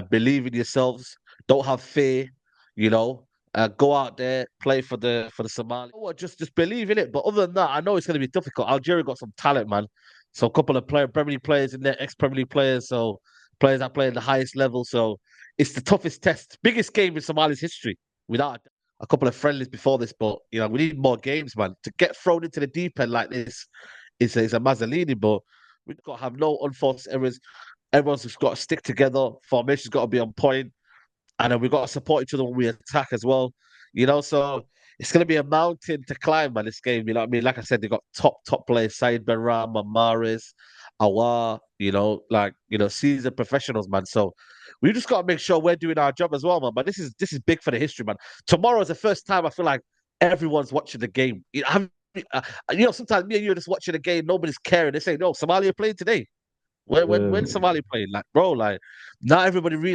believe in yourselves, don't have fear, you know. Go out there, play for the Somali. You know what, just believe in it. But other than that, I know it's going to be difficult. Algeria got some talent, man. So a couple of Premier League players in there, ex-Premier League players, so players that play at the highest level. So it's the toughest test, biggest game in Somalia's history, without a couple of friendlies before this. But we need more games, man. To get thrown into the deep end like this is a Mazzolini, but we've got to have no unforced errors. Everyone's just got to stick together. Formation's got to be on point, and then we've got to support each other when we attack as well. So it's going to be a mountain to climb by this game. You know what I mean? Like I said, they got top players: Said Benrahma, Mahrez, Awar. Seasoned professionals, man. So we just got to make sure we're doing our job as well, man. But this is big for the history, man. Tomorrow is the first time I feel like everyone's watching the game. Sometimes me and you are just watching the game, nobody's caring. They say, "No, Somalia playing today." When Yeah. Somalia playing, like, bro, like, not everybody realizes